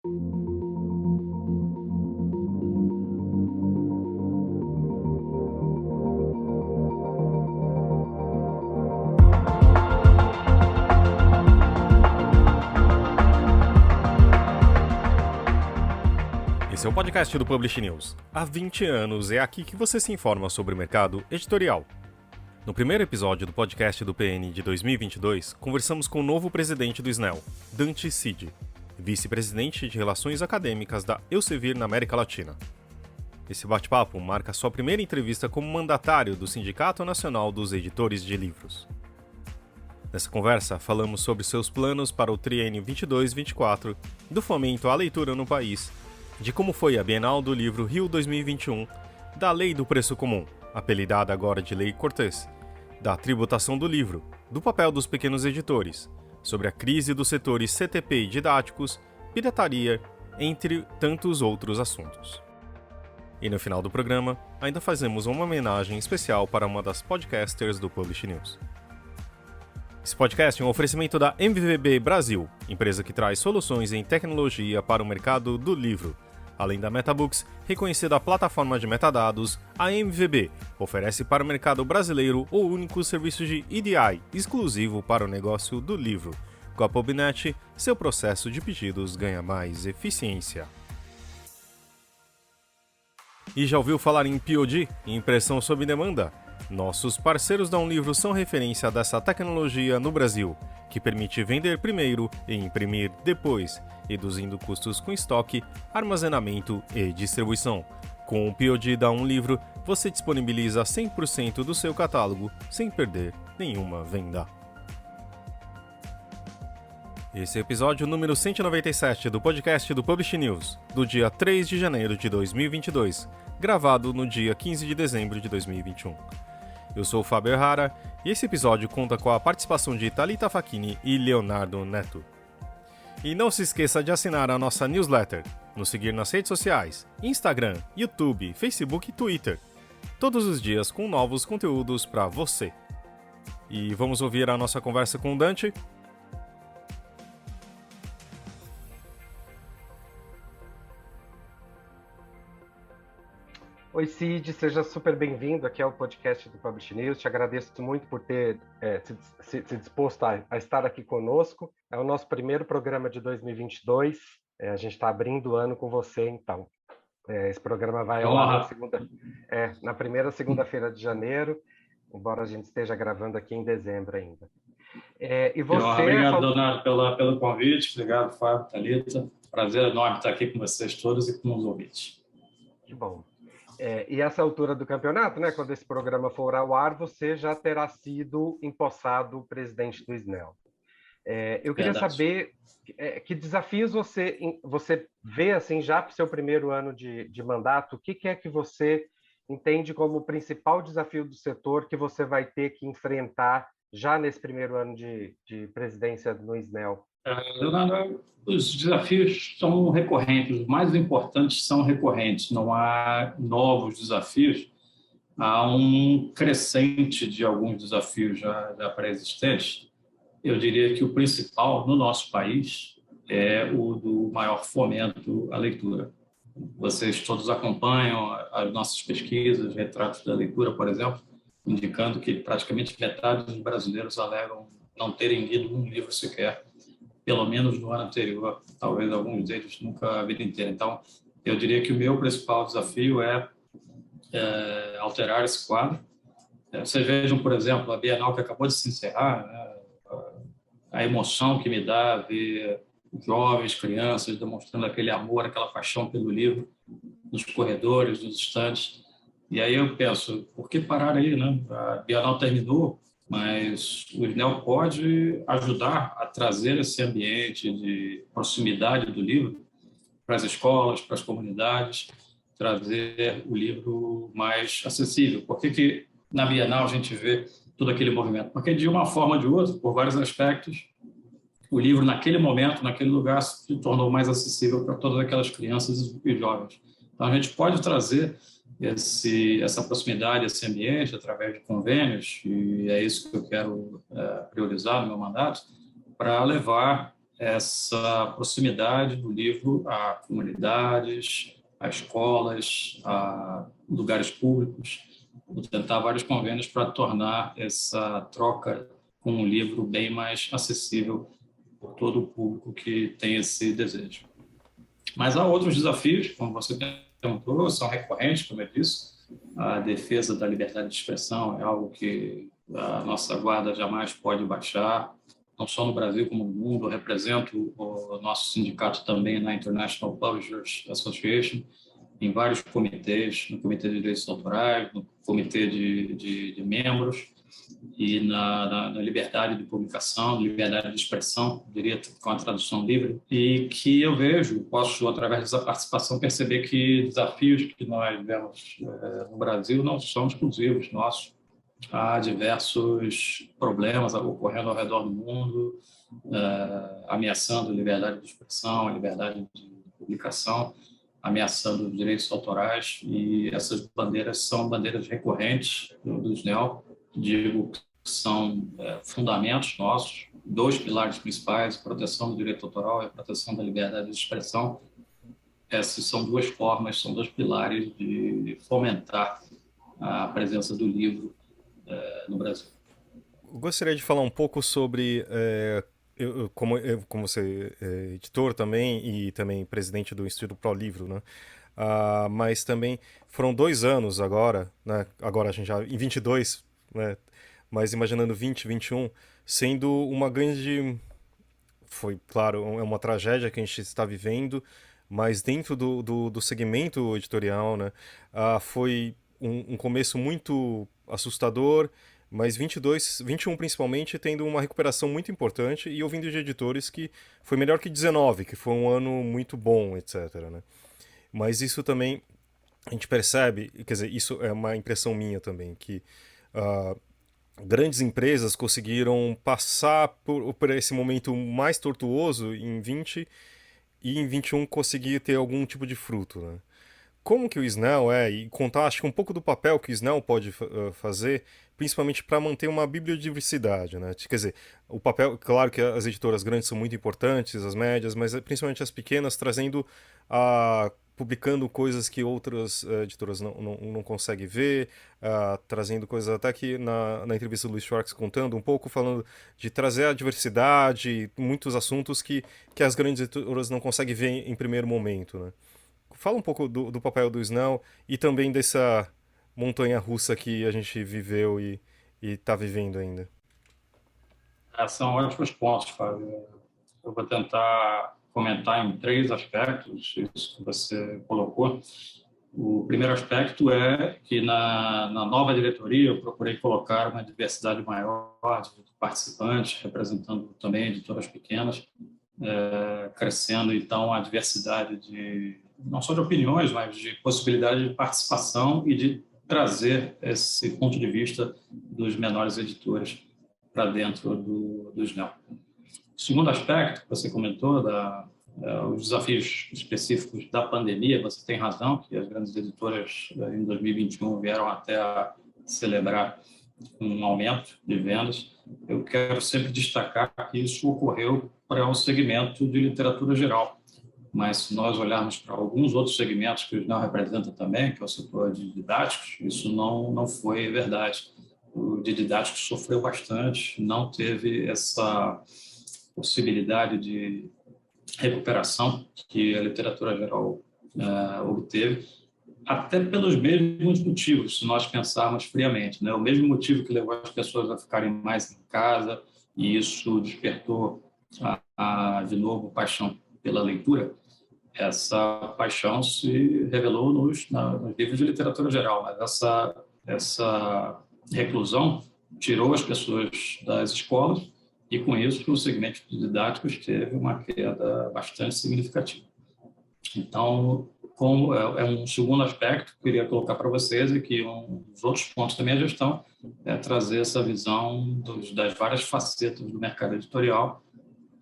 Esse é o podcast do Publish News. Há 20 anos é aqui que você se informa sobre o mercado editorial. No primeiro episódio do podcast do PN de 2022, conversamos com o novo presidente do SNEL, Dante Cid, vice-presidente de Relações Acadêmicas da Elsevier na América Latina. Esse bate-papo marca sua primeira entrevista como mandatário do Sindicato Nacional dos Editores de Livros. Nessa conversa, falamos sobre seus planos para o triênio 22-24, do fomento à leitura no país, de como foi a Bienal do Livro Rio 2021, da Lei do Preço Comum, apelidada agora de Lei Cortês, da tributação do livro, do papel dos pequenos editores, sobre a crise dos setores CTP e didáticos, pirataria, entre tantos outros assuntos. E no final do programa, ainda fazemos uma homenagem especial para uma das podcasters do Publish News. Esse podcast é um oferecimento da MVB Brasil, empresa que traz soluções em tecnologia para o mercado do livro. Além da MetaBooks, reconhecida plataforma de metadados, a MVB oferece para o mercado brasileiro o único serviço de EDI exclusivo para o negócio do livro. Com a PubNet, seu processo de pedidos ganha mais eficiência. E já ouviu falar em POD, impressão sob demanda? Nossos parceiros da Unlivro são referência dessa tecnologia no Brasil, que permite vender primeiro e imprimir depois, reduzindo custos com estoque, armazenamento e distribuição. Com o POD da Unlivro, você disponibiliza 100% do seu catálogo sem perder nenhuma venda. Esse é o episódio número 197 do podcast do Publish News, do dia 3 de janeiro de 2022, gravado no dia 15 de dezembro de 2021. Eu sou o Fábio Errara e esse episódio conta com a participação de Thalita Facchini e Leonardo Neto. E não se esqueça de assinar a nossa newsletter, nos seguir nas redes sociais, Instagram, YouTube, Facebook e Twitter, todos os dias com novos conteúdos para você. E vamos ouvir a nossa conversa com o Dante? Oi Cid, seja super bem-vindo aqui ao podcast do Publish News. Te agradeço muito por ter se disposto a estar aqui conosco. É o nosso primeiro programa de 2022. A gente está abrindo o ano com você, então. Esse programa vai ao ar na primeira segunda-feira de janeiro, embora a gente esteja gravando aqui em dezembro ainda. E você... Obrigado, Leonardo, pelo convite. Obrigado, Fábio, Thalita. Prazer enorme estar aqui com vocês todos e com os ouvintes. Que bom. E essa altura do campeonato, né, quando esse programa for ao ar, você já terá sido empossado presidente do SNEL. Eu queria saber que desafios você vê assim, já para o seu primeiro ano de mandato, o que é que você entende como o principal desafio do setor que você vai ter que enfrentar já nesse primeiro ano de presidência no SNEL? Leonardo, os desafios são recorrentes, os mais importantes são recorrentes, não há novos desafios, há um crescente de alguns desafios já pré-existentes. Eu diria que o principal no nosso país é o do maior fomento à leitura. Vocês todos acompanham as nossas pesquisas, retratos da leitura, por exemplo, indicando que praticamente metade dos brasileiros alegam não terem lido um livro sequer, pelo menos no ano anterior, talvez alguns deles nunca a vida inteira. Então, eu diria que o meu principal desafio é alterar esse quadro. Vocês vejam, por exemplo, a Bienal que acabou de se encerrar, né? A emoção que me dá ver jovens, crianças demonstrando aquele amor, aquela paixão pelo livro, nos corredores, nos estandes. E aí eu penso, por que parar aí, né? A Bienal terminou, mas o SNEL pode ajudar a trazer esse ambiente de proximidade do livro para as escolas, para as comunidades, trazer o livro mais acessível. Por que na Bienal a gente vê todo aquele movimento? Porque, de uma forma ou de outra, por vários aspectos, o livro, naquele momento, naquele lugar, se tornou mais acessível para todas aquelas crianças e jovens. Então, a gente pode trazer essa proximidade, esse ambiente, através de convênios, e é isso que eu quero priorizar no meu mandato, para levar essa proximidade do livro a comunidades, a escolas, a lugares públicos. Vou tentar vários convênios para tornar essa troca com o livro bem mais acessível por todo o público que tem esse desejo. Mas há outros desafios, como você perguntou, são recorrentes, como eu disse. A defesa da liberdade de expressão é algo que a nossa guarda jamais pode baixar, não só no Brasil como no mundo. Eu represento o nosso sindicato também na International Publishers Association, em vários comitês, no Comitê de Direitos Autorais, no Comitê de Membros, e na liberdade de publicação, liberdade de expressão, diria, com a tradução livre, e que eu vejo, posso, através dessa participação, perceber que desafios que nós vemos no Brasil não são exclusivos nossos. Há diversos problemas ocorrendo ao redor do mundo, ameaçando a liberdade de expressão, a liberdade de publicação, ameaçando os direitos autorais, e essas bandeiras são bandeiras recorrentes do SNEL. Digo que são fundamentos nossos, dois pilares principais: a proteção do direito autoral e a proteção da liberdade de expressão. Essas são duas formas, são dois pilares de fomentar a presença do livro no Brasil. Eu gostaria de falar um pouco sobre, como você é editor também e também presidente do Instituto Pro Livro, né? Mas também foram 2 anos agora, né? Agora a gente já em 22, né? Mas imaginando 20, 21, sendo uma grande... Foi, claro, é uma tragédia que a gente está vivendo, mas dentro do segmento editorial, né? Foi um começo muito assustador, mas 22, 21 principalmente, tendo uma recuperação muito importante, e ouvindo de editores que foi melhor que 19, que foi um ano muito bom, etc, né? Mas isso também, a gente percebe, quer dizer, isso é uma impressão minha também, que grandes empresas conseguiram passar por esse momento mais tortuoso em 20 e em 21 conseguir ter algum tipo de fruto, né? Como que o SNEL e contar, acho que um pouco do papel que o SNEL pode fazer, principalmente para manter uma bibliodiversidade, né? Quer dizer, o papel, claro que as editoras grandes são muito importantes, as médias, mas principalmente as pequenas, trazendo publicando coisas que outras editoras não conseguem ver, trazendo coisas até que na entrevista do Luis Schwartz contando um pouco, falando de trazer a diversidade, muitos assuntos que as grandes editoras não conseguem ver em primeiro momento, né? Fala um pouco do papel do SNEL e também dessa montanha-russa que a gente viveu e está vivendo ainda. São ótimos pontos, Fábio. Eu vou tentar comentar em 3 aspectos isso que você colocou. O primeiro aspecto é que na nova diretoria eu procurei colocar uma diversidade maior de participantes, representando também editoras pequenas, crescendo então a diversidade não só de opiniões, mas de possibilidade de participação e de trazer esse ponto de vista dos menores editores para dentro do SNEL. O segundo aspecto que você comentou, os desafios específicos da pandemia, você tem razão que as grandes editoras em 2021 vieram até a celebrar um aumento de vendas. Eu quero sempre destacar que isso ocorreu para o segmento de literatura geral, mas se nós olharmos para alguns outros segmentos que o SNEL representa também, que é o setor de didáticos, isso não foi verdade. O de didáticos sofreu bastante, não teve essa possibilidade de recuperação que a literatura geral obteve, até pelos mesmos motivos, se nós pensarmos friamente, né? O mesmo motivo que levou as pessoas a ficarem mais em casa, e isso despertou de novo paixão pela leitura. Essa paixão se revelou nos livros de literatura geral, mas essa reclusão tirou as pessoas das escolas, e com isso o segmento de didáticos teve uma queda bastante significativa. Então, como é um segundo aspecto que eu queria colocar para vocês, e que um dos outros pontos da minha gestão é trazer essa visão das várias facetas do mercado editorial.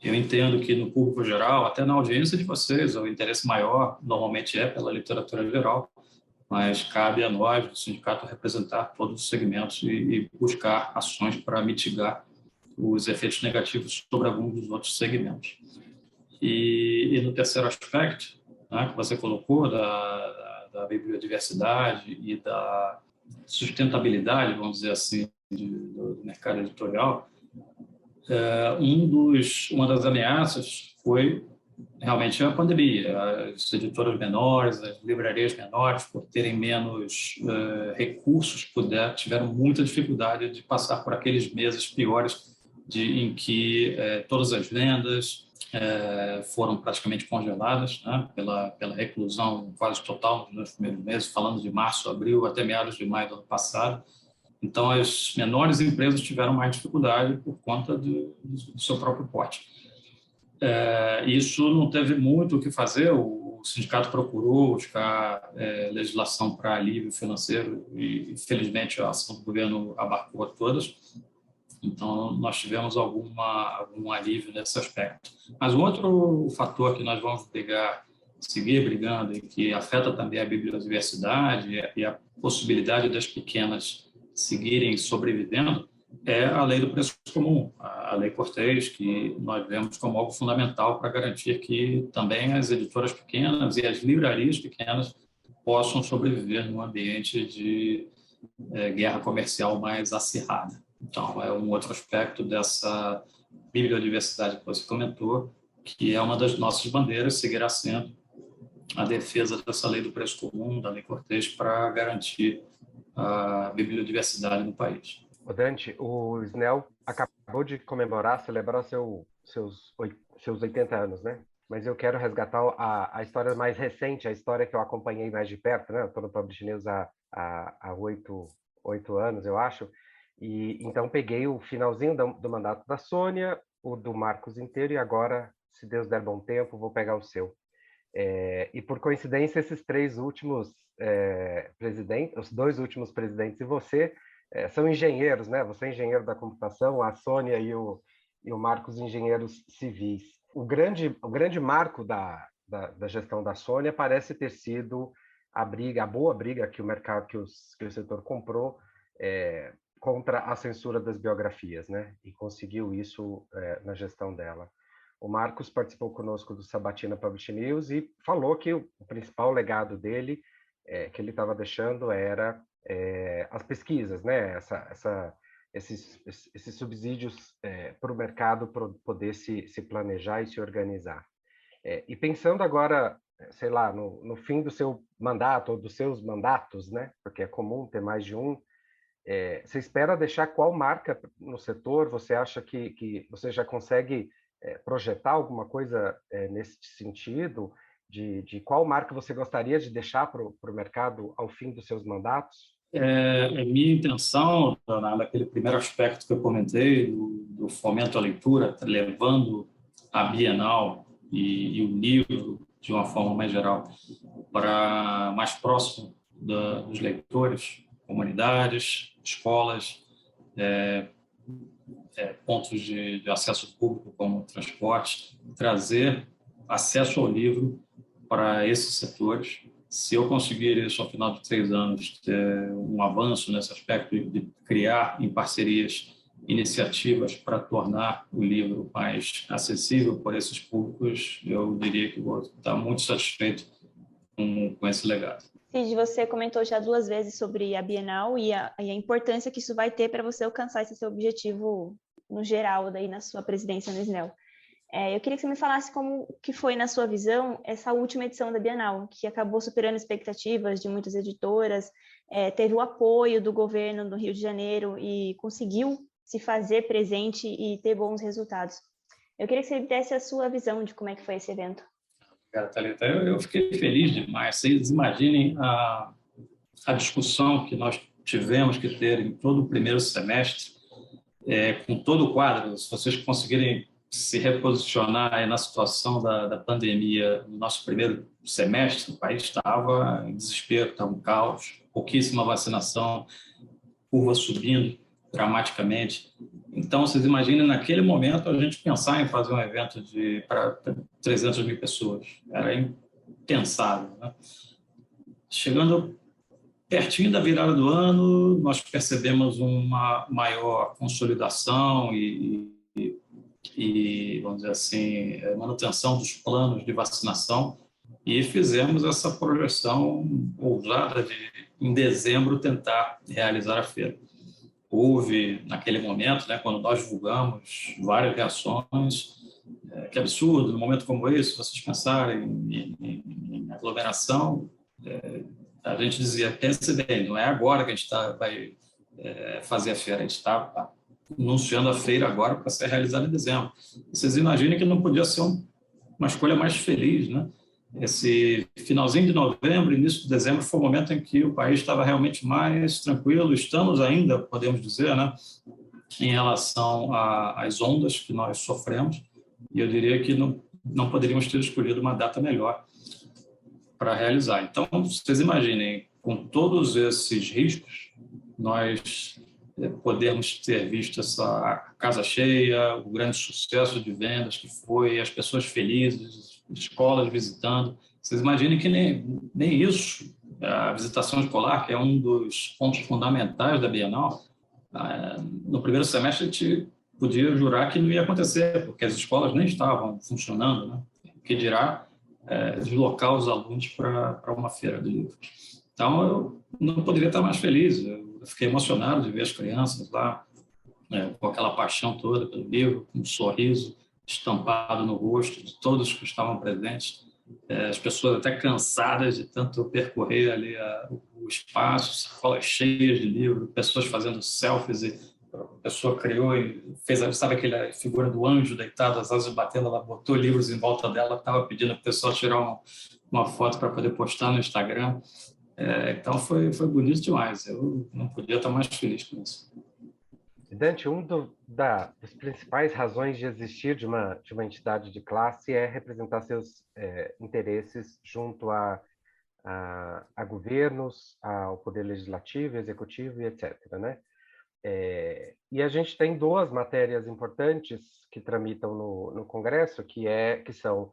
Eu entendo que no público geral, até na audiência de vocês, o interesse maior normalmente é pela literatura geral, mas cabe a nós, do sindicato, representar todos os segmentos e buscar ações para mitigar os efeitos negativos sobre alguns dos outros segmentos. E no terceiro aspecto, né, que você colocou, da bibliodiversidade e da sustentabilidade, vamos dizer assim, do mercado editorial, uma das ameaças foi realmente a pandemia. As editoras menores, as livrarias menores, por terem menos recursos, tiveram muita dificuldade de passar por aqueles meses piores em que todas as vendas foram praticamente congeladas, né, pela reclusão quase total nos primeiros meses, falando de março, abril, até meados de maio do ano passado. Então, as menores empresas tiveram mais dificuldade por conta do seu próprio porte. Isso não teve muito o que fazer. O sindicato procurou buscar legislação para alívio financeiro e, felizmente, a ação do governo abarcou a todas. Então, nós tivemos algum alívio nesse aspecto. Mas um outro fator que nós vamos seguir brigando e que afeta também a bibliodiversidade e a possibilidade das pequenas seguirem sobrevivendo é a lei do preço comum, a lei Cortez, que nós vemos como algo fundamental para garantir que também as editoras pequenas e as livrarias pequenas possam sobreviver num ambiente de guerra comercial mais acirrada. Então, é um outro aspecto dessa bibliodiversidade que você comentou, que é uma das nossas bandeiras, seguirá sendo a defesa dessa lei do preço comum, da lei Cortez, para garantir a bibliodiversidade no país. Dante, o SNEL acabou de celebrar seus 80 anos, né? Mas eu quero resgatar a história mais recente, a história que eu acompanhei mais de perto, né? Eu estou no Publish News há 8 anos, eu acho. E então peguei o finalzinho do mandato da Sônia, o do Marcos inteiro, e agora, se Deus der bom tempo, vou pegar o seu. E por coincidência, esses três últimos presidentes, os dois últimos presidentes e você, são engenheiros, né? Você é engenheiro da computação, a Sônia e o Marcos, engenheiros civis. O grande marco da gestão da Sônia parece ter sido a boa briga que o mercado, que o setor comprou contra a censura das biografias, né? E conseguiu isso na gestão dela. O Marcos participou conosco do Sabatina Publish News e falou que o principal legado dele, que ele estava deixando, era as pesquisas, né? Esses subsídios para o mercado poder se planejar e se organizar. E pensando agora, sei lá, no fim do seu mandato ou dos seus mandatos, né? Porque é comum ter mais de um. Você espera deixar qual marca no setor? Você acha que você já consegue projetar alguma coisa nesse sentido? De qual marca você gostaria de deixar para o mercado ao fim dos seus mandatos? Minha intenção, naquele primeiro aspecto que eu comentei, do fomento à leitura, levando a Bienal e o livro, de uma forma mais geral, para mais próximo dos leitores, comunidades, escolas, pontos de acesso público como transporte, trazer acesso ao livro para esses setores. Se eu conseguir isso ao final de 3 anos, ter um avanço nesse aspecto de criar em parcerias iniciativas para tornar o livro mais acessível por esses públicos, eu diria que vou estar muito satisfeito com esse legado. Cid, você comentou já 2 vezes sobre a Bienal e a importância que isso vai ter para você alcançar esse seu objetivo no geral, daí na sua presidência no SNEL. Eu queria que você me falasse como que foi, na sua visão, essa última edição da Bienal, que acabou superando expectativas de muitas editoras, teve o apoio do governo do Rio de Janeiro e conseguiu se fazer presente e ter bons resultados. Eu queria que você desse a sua visão de como é que foi esse evento. Obrigado, Thalita. Eu fiquei feliz demais. Vocês imaginem a discussão que nós tivemos que ter em todo o primeiro semestre, com todo o quadro. Se vocês conseguirem se reposicionar na situação da pandemia no nosso primeiro semestre, o país estava em desespero, estava um caos, pouquíssima vacinação, curva subindo dramaticamente. Então, vocês imaginem, naquele momento, a gente pensar em fazer um evento para 300 mil pessoas. Era impensável, né? Chegando pertinho da virada do ano, nós percebemos uma maior consolidação e e, vamos dizer assim, manutenção dos planos de vacinação, e fizemos essa projeção ousada de, em dezembro, tentar realizar a feira. Houve, naquele momento, né, quando nós divulgamos, várias reações. Que absurdo, num momento como esse, vocês pensarem em aglomeração. A gente dizia, pense bem, não é agora que a gente vai fazer a feira, a gente está anunciando a feira agora para ser realizada em dezembro. Vocês imaginem que não podia ser uma escolha mais feliz, né? Esse finalzinho de novembro, início de dezembro, foi o momento em que o país estava realmente mais tranquilo. Estamos ainda, podemos dizer, né, em relação às ondas que nós sofremos, e eu diria que não poderíamos ter escolhido uma data melhor para realizar. Então, vocês imaginem, com todos esses riscos, nós podemos ter visto essa casa cheia, o grande sucesso de vendas que foi, as pessoas felizes, escolas visitando. Vocês imaginem que nem isso, a visitação escolar, que é um dos pontos fundamentais da Bienal, no primeiro semestre a gente podia jurar que não ia acontecer, porque as escolas nem estavam funcionando, né? O que dirá deslocar os alunos para uma feira do livro. Então, eu não poderia estar mais feliz. Eu fiquei emocionado de ver as crianças lá, com aquela paixão toda pelo livro, com um sorriso estampado no rosto de todos que estavam presentes. As pessoas até cansadas de tanto percorrer ali o espaço, sacolas cheias de livros, pessoas fazendo selfies, e a pessoa criou e fez, sabe aquela figura do anjo deitado, as asas batendo, ela botou livros em volta dela, estava pedindo para o pessoal tirar uma foto para poder postar no Instagram. Então foi bonito demais, eu não podia estar mais feliz com isso. Dante, das principais razões de existir de uma entidade de classe é representar seus interesses junto a governos, ao poder legislativo, executivo e etc., né? E a gente tem duas matérias importantes que tramitam no Congresso, que são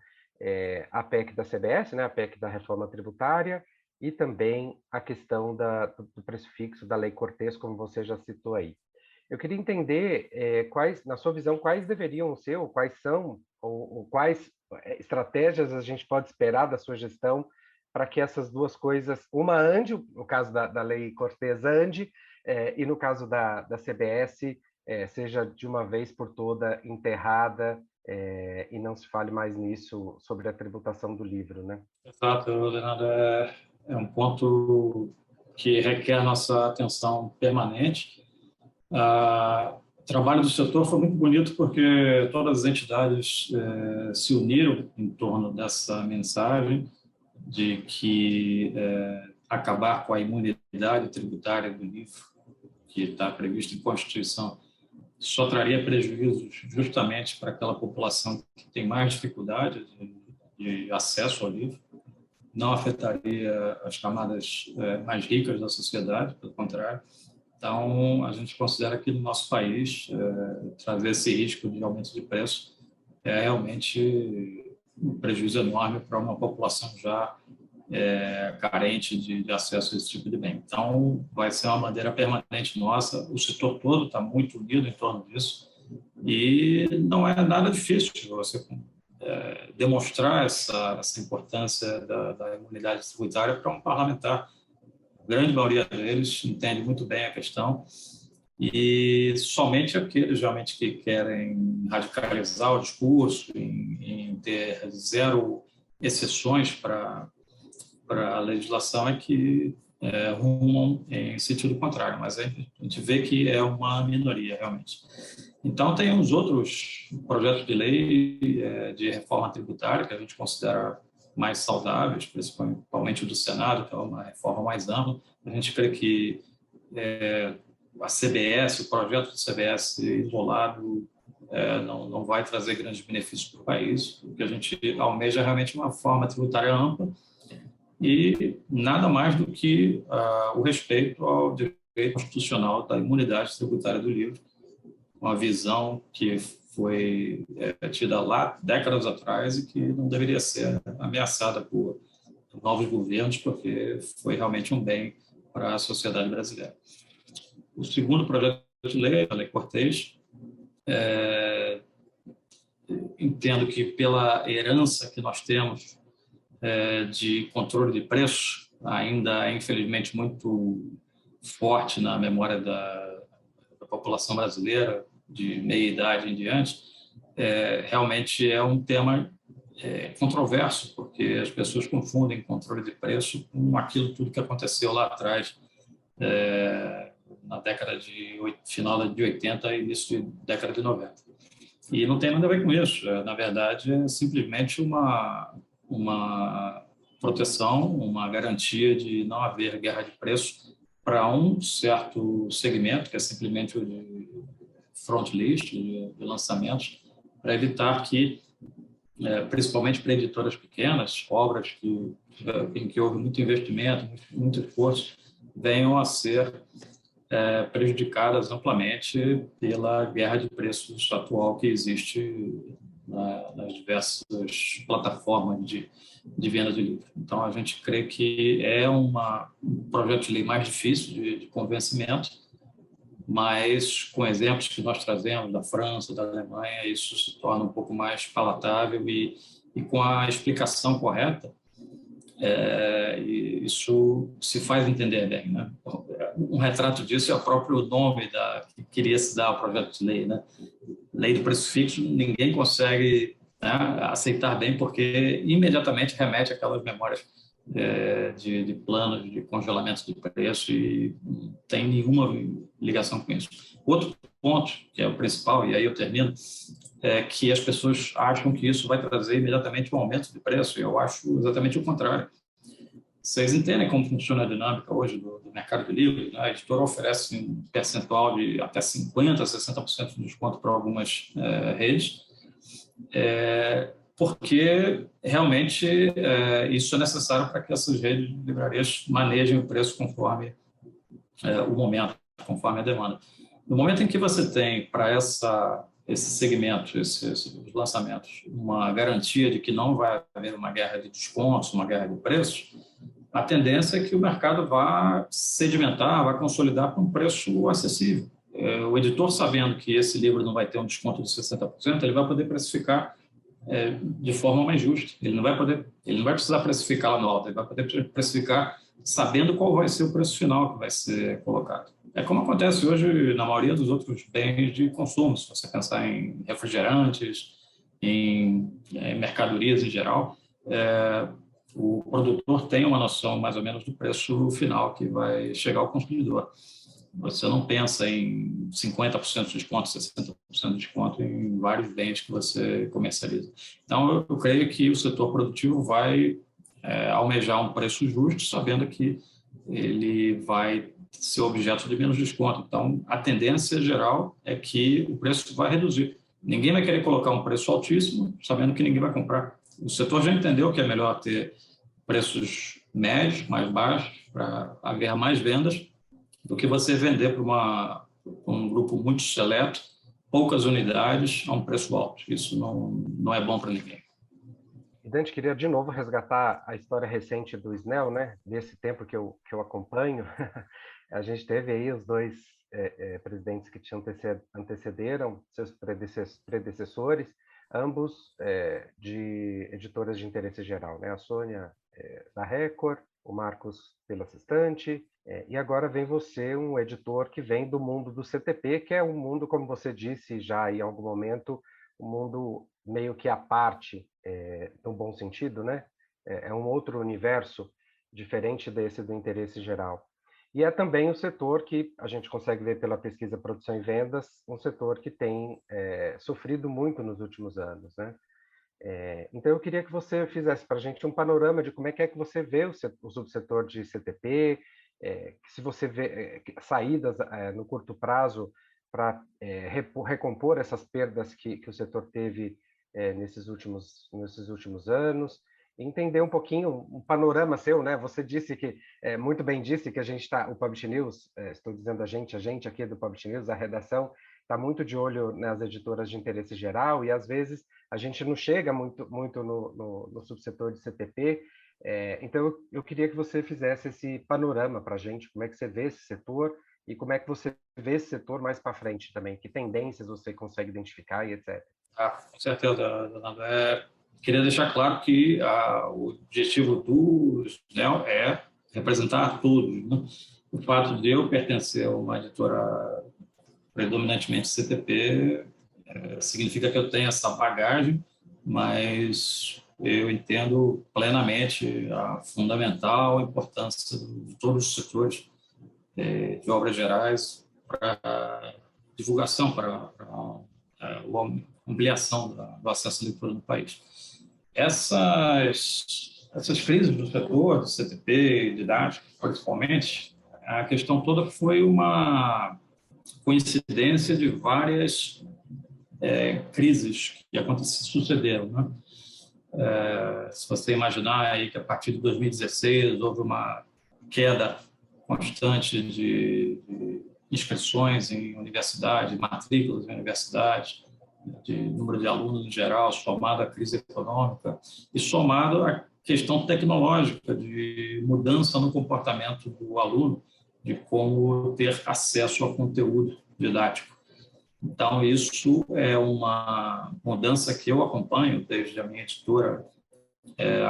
a PEC da CBS, né, a PEC da reforma tributária, e também a questão do preço fixo da Lei Cortês, como você já citou aí. Eu queria entender, na sua visão, quais deveriam ser, ou quais são, ou quais estratégias a gente pode esperar da sua gestão para que essas duas coisas, uma ande, no caso da Lei Cortês ande, e no caso da CBS, seja de uma vez por toda enterrada, e não se fale mais nisso sobre a tributação do livro, né? Exato, Leonardo, é um ponto que requer nossa atenção permanente. O trabalho do setor foi muito bonito porque todas as entidades se uniram em torno dessa mensagem de que acabar com a imunidade tributária do livro, que está previsto em Constituição, só traria prejuízos justamente para aquela população que tem mais dificuldade de acesso ao livro, não afetaria as camadas mais ricas da sociedade, pelo contrário. Então, a gente considera que no nosso país, trazer esse risco de aumento de preço é realmente um prejuízo enorme para uma população já carente de acesso a esse tipo de bem. Então, vai ser uma bandeira permanente nossa, o setor todo está muito unido em torno disso, e não é nada difícil você demonstrar essa importância da imunidade tributária para um parlamentar. A grande maioria deles entende muito bem a questão, e somente aqueles realmente que querem radicalizar o discurso, em ter zero exceções para a legislação é que rumam em sentido contrário, mas a gente vê que é uma minoria realmente. Então, tem uns outros projetos de lei de reforma tributária que a gente considera mais saudáveis, principalmente o do Senado, que é uma reforma mais ampla. A gente crê que a CBS, o projeto do CBS isolado, não vai trazer grandes benefícios para o país. O que a gente almeja é realmente uma reforma tributária ampla e nada mais do que o respeito ao direito constitucional da imunidade tributária do livro, uma visão que foi tida lá décadas atrás e que não deveria ser ameaçada por novos governos, porque foi realmente um bem para a sociedade brasileira. O segundo projeto de lei, a Lei Cortês, entendo que pela herança que nós temos de controle de preços, ainda é infelizmente muito forte na memória da população brasileira, de meia idade em diante, realmente é um tema controverso, porque as pessoas confundem controle de preço com aquilo tudo que aconteceu lá atrás, na década final de 80 e início de década de 90. E não tem nada a ver com isso. Na verdade, é simplesmente uma proteção, uma garantia de não haver guerra de preço para um certo segmento, que é simplesmente o de front list, de lançamentos, para evitar que, principalmente para editoras pequenas, obras em que houve muito investimento, muito esforço, venham a ser prejudicadas amplamente pela guerra de preços atual que existe nas diversas plataformas de venda de livros. Então, a gente crê que é um projeto de lei mais difícil de convencimento, mas com exemplos que nós trazemos da França, da Alemanha, isso se torna um pouco mais palatável e com a explicação correta, e isso se faz entender bem, né? Um retrato disso é o próprio nome que queria se dar ao projeto de lei, né? Lei do preço fixo, ninguém consegue, né, aceitar bem, porque imediatamente remete àquelas memórias de planos de congelamento de preço e não tem nenhuma ligação com isso. Outro ponto, que é o principal, e aí eu termino, é que as pessoas acham que isso vai trazer imediatamente um aumento de preço, e eu acho exatamente o contrário. Vocês entendem como funciona a dinâmica hoje do mercado de livros, né? A editora oferece um percentual de até 50%, 60% de desconto para algumas redes, porque realmente isso é necessário para que essas redes de livrarias manejem o preço conforme o momento, conforme a demanda. No momento em que você tem para esse segmento, esses lançamentos, uma garantia de que não vai haver uma guerra de descontos, uma guerra de preços, a tendência é que o mercado vá sedimentar, vá consolidar com um preço acessível. O editor, sabendo que esse livro não vai ter um desconto de 60%, ele vai poder precificar de forma mais justa. Ele não vai precisar precificar lá no alto, ele vai poder precificar sabendo qual vai ser o preço final que vai ser colocado. É como acontece hoje na maioria dos outros bens de consumo, se você pensar em refrigerantes, em mercadorias em geral, o produtor tem uma noção mais ou menos do preço final que vai chegar ao consumidor. Você não pensa em 50% de desconto, 60% de desconto em vários bens que você comercializa. Então, eu creio que o setor produtivo vai almejar um preço justo, sabendo que ele vai ser objeto de menos desconto. Então, a tendência geral é que o preço vai reduzir. Ninguém vai querer colocar um preço altíssimo, sabendo que ninguém vai comprar. O setor já entendeu que é melhor ter preços médios, mais baixos, para haver mais vendas, do que você vender para um grupo muito seleto, poucas unidades, a um preço alto. Isso não é bom para ninguém. E Dante, queria de novo resgatar a história recente do Snell, né? Desse tempo que eu acompanho. A gente teve aí os dois presidentes que te antecederam, seus predecessores, ambos de editoras de interesse geral, né? A Sônia da Record, o Marcos pela Sextante, e agora vem você, um editor que vem do mundo do CTP, que é um mundo, como você disse já em algum momento, um mundo meio que à parte, no bom sentido, né? É um outro universo diferente desse do interesse geral. E é também o setor que a gente consegue ver pela pesquisa Produção e Vendas, um setor que tem sofrido muito nos últimos anos, né? Então, eu queria que você fizesse para a gente um panorama de como é que você vê o subsetor de CTP, se você vê saídas no curto prazo para recompor essas perdas que o setor teve nesses últimos anos, entender um pouquinho um panorama seu, né? Você disse que, muito bem disse que a gente está, o Publish News, estou dizendo a gente aqui do Publish News, a redação, está muito de olho nas editoras de interesse geral e, às vezes, a gente não chega muito no subsetor de CTP. Então, eu queria que você fizesse esse panorama para a gente, como é que você vê esse setor e como é que você vê esse setor mais para frente também, que tendências você consegue identificar e etc. Com certeza, Donaldo. Queria deixar claro que o objetivo do SNEL é representar a todos, né? O fato de eu pertencer a uma editora predominantemente CTP significa que eu tenho essa bagagem, mas eu entendo plenamente a fundamental importância de todos os setores de obras gerais para divulgação, para a ampliação do acesso à leitura no país. Essas crises do setor, do CTP, didático, principalmente, a questão toda foi uma coincidência de várias crises que sucederam, né? Se você imaginar aí que a partir de 2016 houve uma queda constante de inscrições em universidades, matrículas em universidades, de número de alunos em geral, somado à crise econômica e somado à questão tecnológica de mudança no comportamento do aluno, de como ter acesso ao conteúdo didático. Então, isso é uma mudança que eu acompanho desde a minha editora,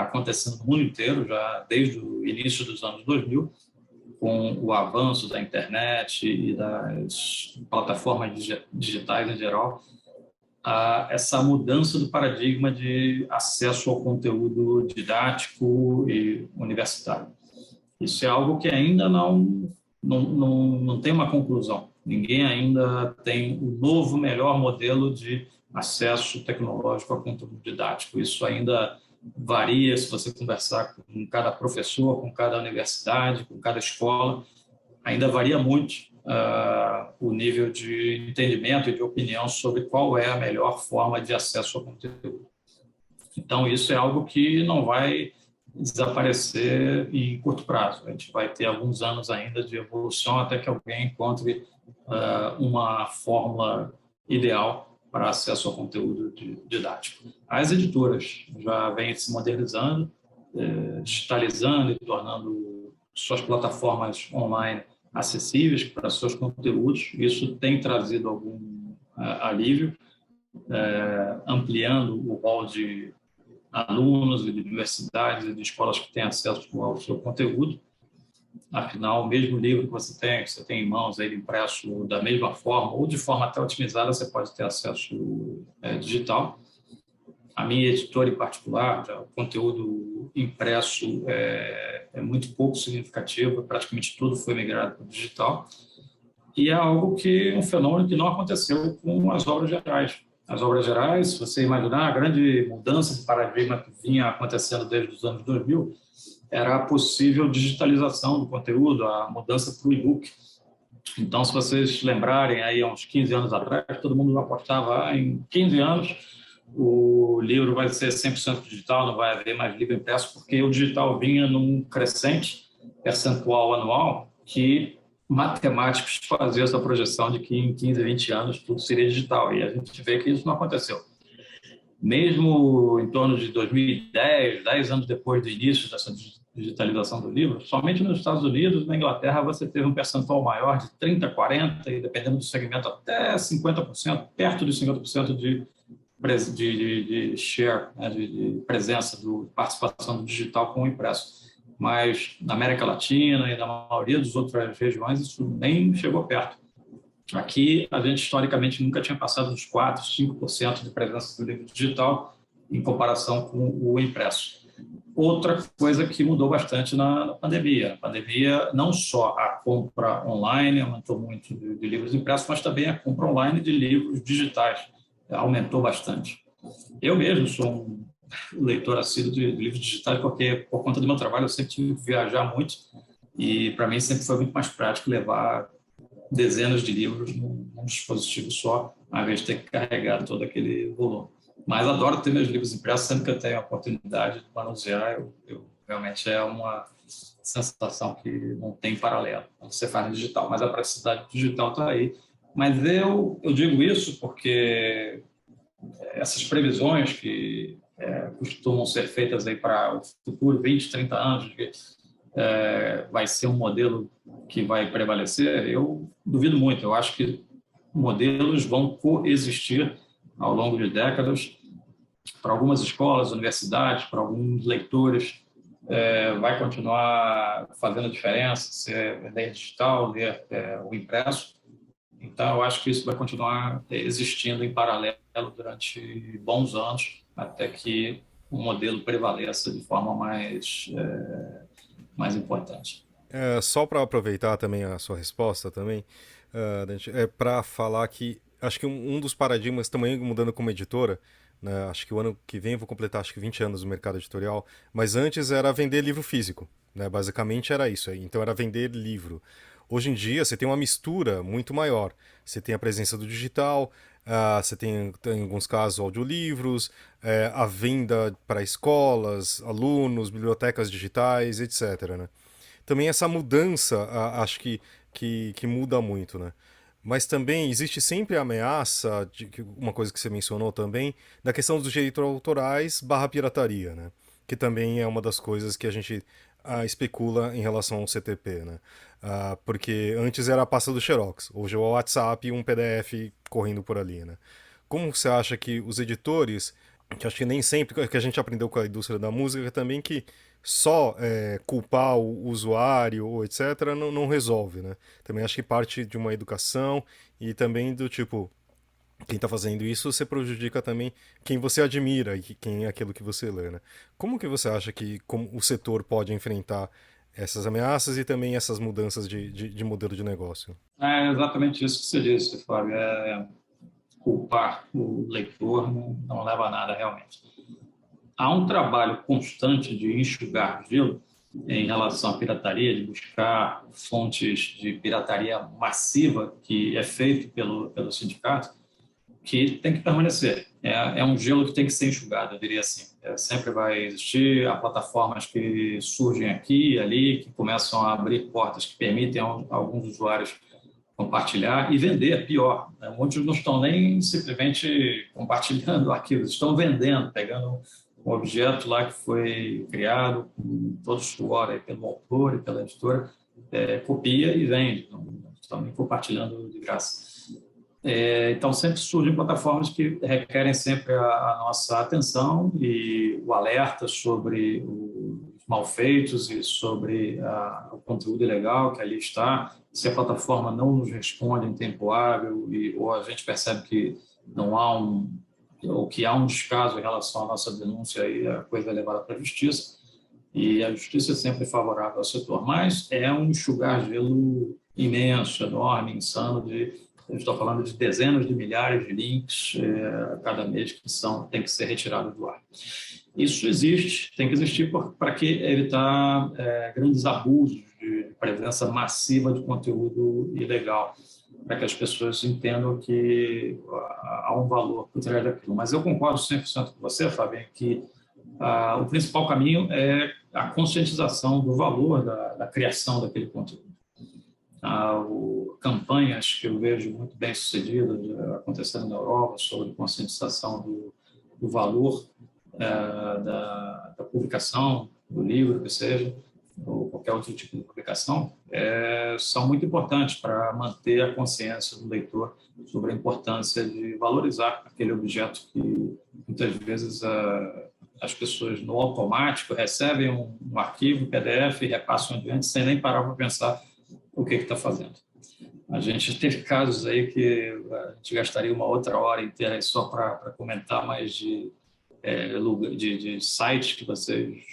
acontecendo no mundo inteiro, já desde o início dos anos 2000, com o avanço da internet e das plataformas digitais em geral, essa mudança do paradigma de acesso ao conteúdo didático e universitário. Isso é algo que ainda não tem uma conclusão. Ninguém ainda tem o novo, melhor modelo de acesso tecnológico ao conteúdo didático. Isso ainda varia se você conversar com cada professor, com cada universidade, com cada escola. Ainda varia muito o nível de entendimento e de opinião sobre qual é a melhor forma de acesso ao conteúdo. Então, isso é algo que não vai desaparecer em curto prazo. A gente vai ter alguns anos ainda de evolução até que alguém encontre uma fórmula ideal para acesso ao conteúdo didático. As editoras já vêm se modernizando, digitalizando e tornando suas plataformas online acessíveis para seus conteúdos. Isso tem trazido algum alívio, ampliando o rol de alunos e de universidades e de escolas que têm acesso ao seu conteúdo. Afinal, o mesmo livro que você tem em mãos, ele impresso da mesma forma ou de forma até otimizada, você pode ter acesso digital. A minha editora em particular, o conteúdo impresso é muito pouco significativo, praticamente tudo foi migrado para o digital. E é algo um fenômeno que não aconteceu com as obras gerais. As obras gerais, se você imaginar, a grande mudança de paradigma que vinha acontecendo desde os anos 2000 era a possível digitalização do conteúdo, a mudança para o e-book. Então, se vocês lembrarem, aí há uns 15 anos atrás, todo mundo apostava em 15 anos o livro vai ser 100% digital, não vai haver mais livro impresso, porque o digital vinha num crescente percentual anual que matemáticos faziam essa projeção de que em 15, 20 anos tudo seria digital, e a gente vê que isso não aconteceu. Mesmo em torno de 2010, 10 anos depois do início dessa digitalização do livro, somente nos Estados Unidos e na Inglaterra você teve um percentual maior de 30%, 40%, e dependendo do segmento até 50%, perto de 50% de share, né, de presença, de participação do digital com o impresso. Mas na América Latina e na maioria das outras regiões isso nem chegou perto. Aqui a gente historicamente nunca tinha passado dos 4%, 5% de presença do livro digital em comparação com o impresso. Outra coisa que mudou bastante na pandemia. A pandemia, não só a compra online aumentou muito de livros impressos, mas também a compra online de livros digitais aumentou bastante. Eu mesmo sou um leitor assíduo de livros digitais porque, por conta do meu trabalho, eu sempre tive que viajar muito e, para mim, sempre foi muito mais prático levar dezenas de livros num dispositivo só, ao invés de ter que carregar todo aquele volume. Mas adoro ter meus livros impressos, sempre que eu tenho a oportunidade de manusear, realmente é uma sensação que não tem paralelo quando você faz no digital, mas a praticidade digital está aí. Mas eu digo isso porque essas previsões que costumam ser feitas aí para o futuro, 20, 30 anos, que vai ser um modelo que vai prevalecer, eu duvido muito. Eu acho que modelos vão coexistir ao longo de décadas. Para algumas escolas, universidades, para alguns leitores, vai continuar fazendo a diferença, se é ler digital, ler o impresso. Então, eu acho que isso vai continuar existindo em paralelo durante bons anos, até que o modelo prevaleça de forma mais importante. Só para aproveitar também a sua resposta também, para falar que acho que um dos paradigmas também mudando como editora, né, acho que o ano que vem eu vou completar acho que 20 anos no mercado editorial, mas antes era vender livro físico, né, basicamente era isso aí, então era vender livro. Hoje em dia você tem uma mistura muito maior, você tem a presença do digital, você tem em alguns casos audiolivros, a venda para escolas, alunos, bibliotecas digitais, etc., né? Também essa mudança, acho que muda muito, né? Mas também existe sempre a ameaça, uma coisa que você mencionou também, da questão dos direitos autorais / pirataria, né? Que também é uma das coisas que a gente especula em relação ao CTP, né? Porque antes era a pasta do Xerox, hoje é o WhatsApp e um PDF correndo por ali, né? Como você acha que os editores, que acho que nem sempre, que a gente aprendeu com a indústria da música também, que só culpar o usuário ou etc. não resolve, né? Também acho que parte de uma educação e também do tipo, quem está fazendo isso, você prejudica também quem você admira e quem é aquilo que você lê, né? Como que você acha que como o setor pode enfrentar essas ameaças e também essas mudanças de modelo de negócio? É exatamente isso que você disse, Fábio. Culpar o leitor não leva a nada realmente. Há um trabalho constante de enxugar gelo em relação à pirataria, de buscar fontes de pirataria massiva que é feito pelo sindicato, que tem que permanecer. É um gelo que tem que ser enxugado, eu diria assim. Sempre vai existir, há plataformas que surgem aqui e ali, que começam a abrir portas que permitem a alguns usuários compartilhar e vender, pior. Muitos não estão nem simplesmente compartilhando arquivos, estão vendendo, pegando um objeto lá que foi criado com todo o suor aí pelo autor e pela editora, copia e vende, não estão nem compartilhando de graça. Então, sempre surgem plataformas que requerem sempre a nossa atenção e o alerta sobre os malfeitos e sobre o conteúdo ilegal que ali está. Se a plataforma não nos responde em tempo hábil ou a gente percebe que não há ou que há um descaso em relação à nossa denúncia, aí a coisa é levada para a justiça. E a justiça é sempre favorável ao setor, mas é um enxugar gelo imenso, enorme, insano. Eu estou falando de dezenas de milhares de links a cada mês que tem que ser retirados do ar. Isso existe, tem que existir para evitar grandes abusos de presença massiva de conteúdo ilegal, para que as pessoas entendam que há um valor por trás daquilo. Mas eu concordo 100% com você, Fábio, que o principal caminho é a conscientização do valor da criação daquele conteúdo. Campanhas que eu vejo muito bem sucedidas acontecendo na Europa sobre conscientização do valor da publicação, do livro, que seja, ou qualquer outro tipo de publicação, são muito importantes para manter a consciência do leitor sobre a importância de valorizar aquele objeto que muitas vezes as pessoas no automático recebem um arquivo PDF e repassam adiante sem nem parar para pensar o que está fazendo. A gente teve casos aí que a gente gastaria uma outra hora inteira só para comentar, mas de sites que vocês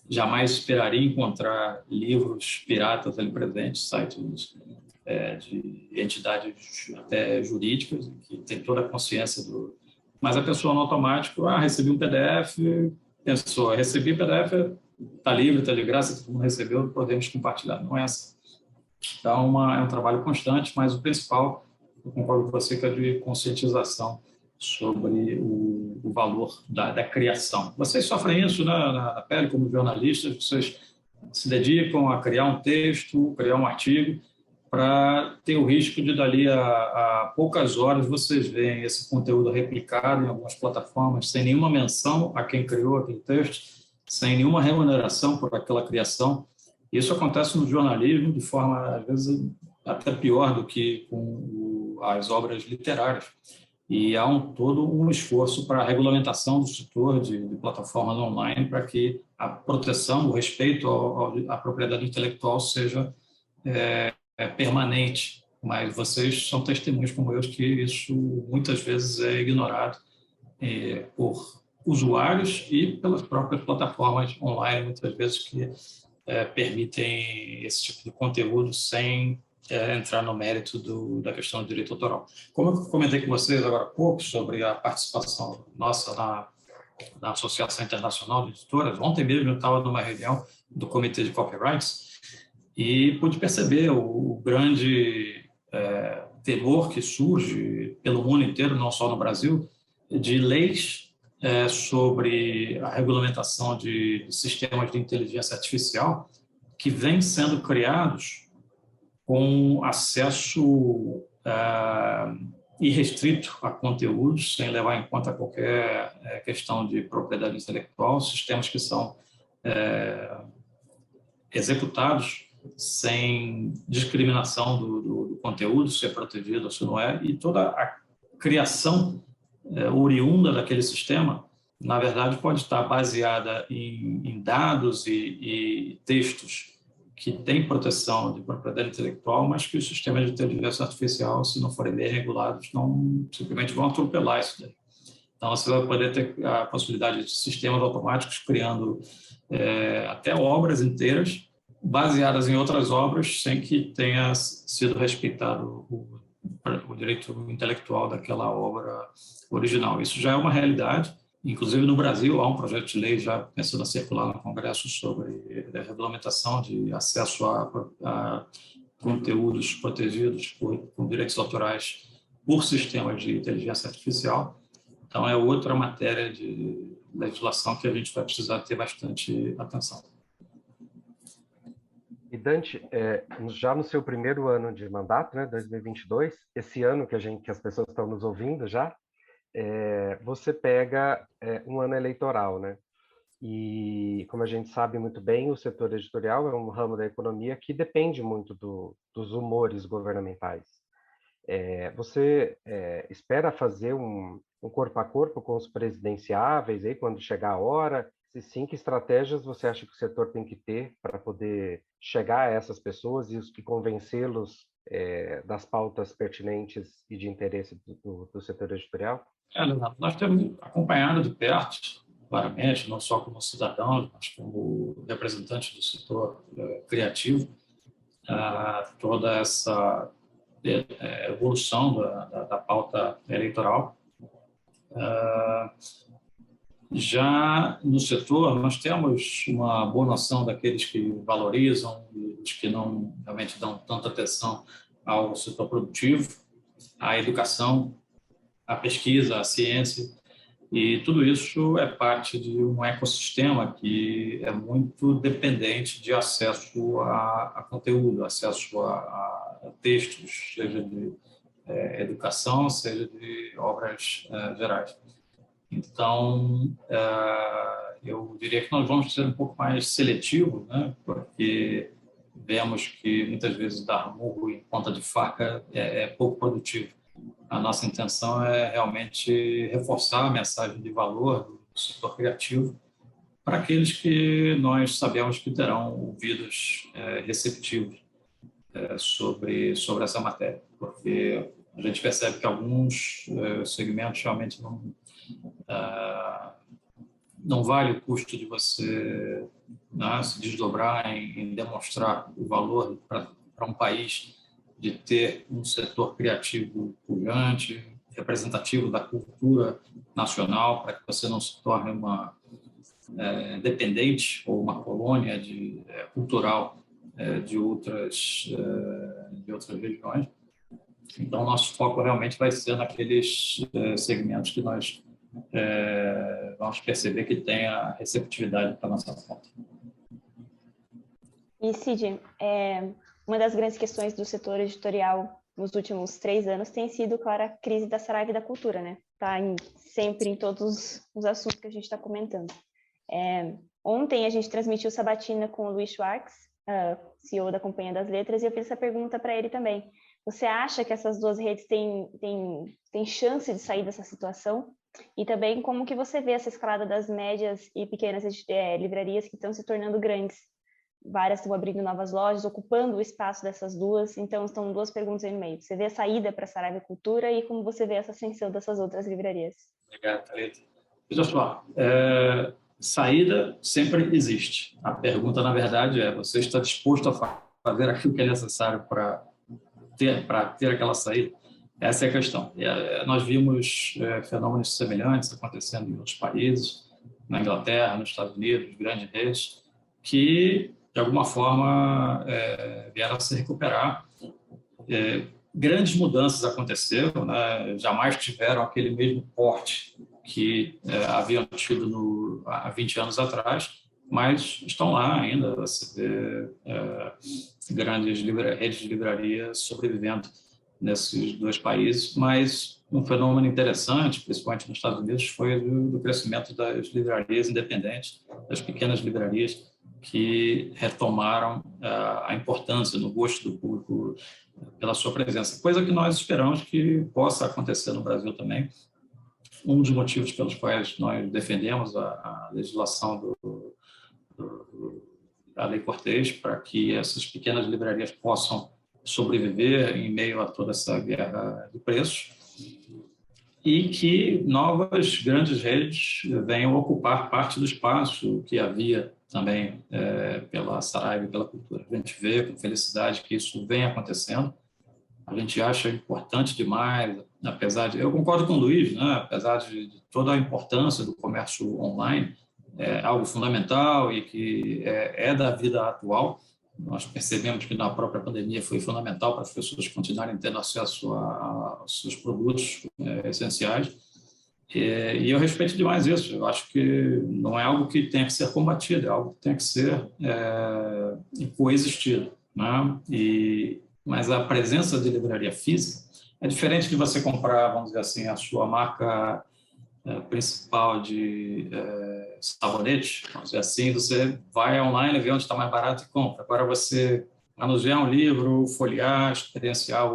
jamais esperariam encontrar livros piratas ali presentes, sites de entidades até jurídicas, que tem toda a consciência do... Mas a pessoa no automático, recebi um PDF, pensou, recebi PDF, está livre, está de graça, todo mundo recebeu, podemos compartilhar. Não é assim. Então, é um trabalho constante, mas o principal, eu concordo com você, que é de conscientização sobre o valor da criação. Vocês sofrem isso na pele como jornalistas, vocês se dedicam a criar um texto, criar um artigo, para ter o risco de, dali a poucas horas, vocês veem esse conteúdo replicado em algumas plataformas, sem nenhuma menção a quem criou aquele texto, sem nenhuma remuneração por aquela criação. Isso acontece no jornalismo de forma, às vezes, até pior do que com as obras literárias. e há todo um esforço para a regulamentação do setor de plataformas online para que a proteção, o respeito à propriedade intelectual seja permanente. Mas vocês são testemunhas como eu que isso muitas vezes é ignorado por usuários e pelas próprias plataformas online, muitas vezes que permitem esse tipo de conteúdo sem entrar no mérito da questão do direito autoral. Como eu comentei com vocês agora há pouco sobre a participação nossa na Associação Internacional de Editoras, ontem mesmo eu estava numa reunião do Comitê de Copyrights e pude perceber o grande temor que surge pelo mundo inteiro, não só no Brasil, de leis sobre a regulamentação de sistemas de inteligência artificial que vêm sendo criados com acesso irrestrito a conteúdos, sem levar em conta qualquer questão de propriedade intelectual, sistemas que são executados sem discriminação do conteúdo, se é protegido ou se não é, e toda a criação oriunda daquele sistema, na verdade, pode estar baseada em dados e textos que têm proteção de propriedade intelectual, mas que os sistemas de inteligência artificial, se não forem bem regulados, não simplesmente vão atropelar isso daí. Então, você vai poder ter a possibilidade de sistemas automáticos criando até obras inteiras baseadas em outras obras sem que tenha sido respeitado o direito intelectual daquela obra original. Isso já é uma realidade. Inclusive, no Brasil, há um projeto de lei já pensando a circular no Congresso sobre a regulamentação de acesso a conteúdos protegidos com direitos autorais por sistemas de inteligência artificial. Então, é outra matéria de legislação que a gente vai precisar ter bastante atenção. E Dante, já no seu primeiro ano de mandato, né, 2022, esse ano que as pessoas estão nos ouvindo já, você pega um ano eleitoral, né? E, como a gente sabe muito bem, o setor editorial é um ramo da economia que depende muito dos humores governamentais. Você espera fazer um corpo a corpo com os presidenciáveis aí quando chegar a hora? Se sim, que estratégias você acha que o setor tem que ter para poder chegar a essas pessoas e convencê-los das pautas pertinentes e de interesse do setor editorial? Leonardo, nós temos acompanhado de perto, claramente, não só como cidadãos, mas como representantes do setor criativo, toda essa evolução da pauta eleitoral. Já no setor, nós temos uma boa noção daqueles que valorizam e os que não realmente dão tanta atenção ao setor produtivo, à educação, à pesquisa, à ciência, e tudo isso é parte de um ecossistema que é muito dependente de acesso a conteúdo, acesso a textos, seja de educação, seja de obras gerais. Então, eu diria que nós vamos ser um pouco mais seletivos, né? Porque vemos que muitas vezes dar murro em ponta de faca é pouco produtivo. A nossa intenção é realmente reforçar a mensagem de valor do setor criativo para aqueles que nós sabemos que terão ouvidos receptivos sobre essa matéria, porque a gente percebe que alguns segmentos realmente não vale o custo de você se desdobrar em demonstrar o valor para um país de ter um setor criativo pujante, representativo da cultura nacional, para que você não se torne uma dependente ou uma colônia cultural de outras regiões. Então, nosso foco realmente vai ser naqueles segmentos que nós vamos perceber que tem a receptividade para a nossa pauta. E, Cid, uma das grandes questões do setor editorial nos últimos 3 anos tem sido, claro, a crise da Saraiva e da cultura, né? Está sempre em todos os assuntos que a gente está comentando. Ontem a gente transmitiu Sabatina com o Luiz Schwartz, CEO da Companhia das Letras, e eu fiz essa pergunta para ele também. Você acha que essas duas redes têm chance de sair dessa situação? E também como que você vê essa escalada das médias e pequenas livrarias que estão se tornando grandes? Várias estão abrindo novas lojas, ocupando o espaço dessas duas. Então, estão duas perguntas aí no meio. Você vê a saída para a Saraiva Cultura e como você vê essa ascensão dessas outras livrarias? Obrigado, Thalita. Veja só, saída sempre existe. A pergunta, na verdade, é: você está disposto a fazer aquilo que é necessário para ter aquela saída? Essa é a questão. Nós vimos fenômenos semelhantes acontecendo em outros países, na Inglaterra, nos Estados Unidos, grandes redes, que, de alguma forma, vieram a se recuperar. Grandes mudanças aconteceram, né? Jamais tiveram aquele mesmo porte que haviam tido há 20 anos atrás, mas estão lá ainda. Você vê grandes redes de livrarias sobrevivendo nesses dois países, mas um fenômeno interessante, principalmente nos Estados Unidos, foi do crescimento das livrarias independentes, das pequenas livrarias, que retomaram a importância no gosto do público pela sua presença, coisa que nós esperamos que possa acontecer no Brasil também. Um dos motivos pelos quais nós defendemos a legislação da Lei Cortês, para que essas pequenas livrarias possam sobreviver em meio a toda essa guerra de preços, e que novas grandes redes venham ocupar parte do espaço que havia também pela Saraiva e pela Cultura. A gente vê com felicidade que isso vem acontecendo. A gente acha importante demais, apesar de... Eu concordo com o Luiz, né? Apesar de toda a importância do comércio online, é algo fundamental e que é da vida atual. Nós percebemos que na própria pandemia foi fundamental para as pessoas continuarem tendo acesso aos seus produtos essenciais. E eu respeito demais isso. Eu acho que não é algo que tenha que ser combatido, é algo que tem que ser coexistido, né? Mas a presença de livraria física é diferente de você comprar, vamos dizer assim, a sua marca principal de sabonete, vamos dizer assim. Você vai online, vê onde está mais barato e compra. Agora, você manusear um livro, folhear, experienciar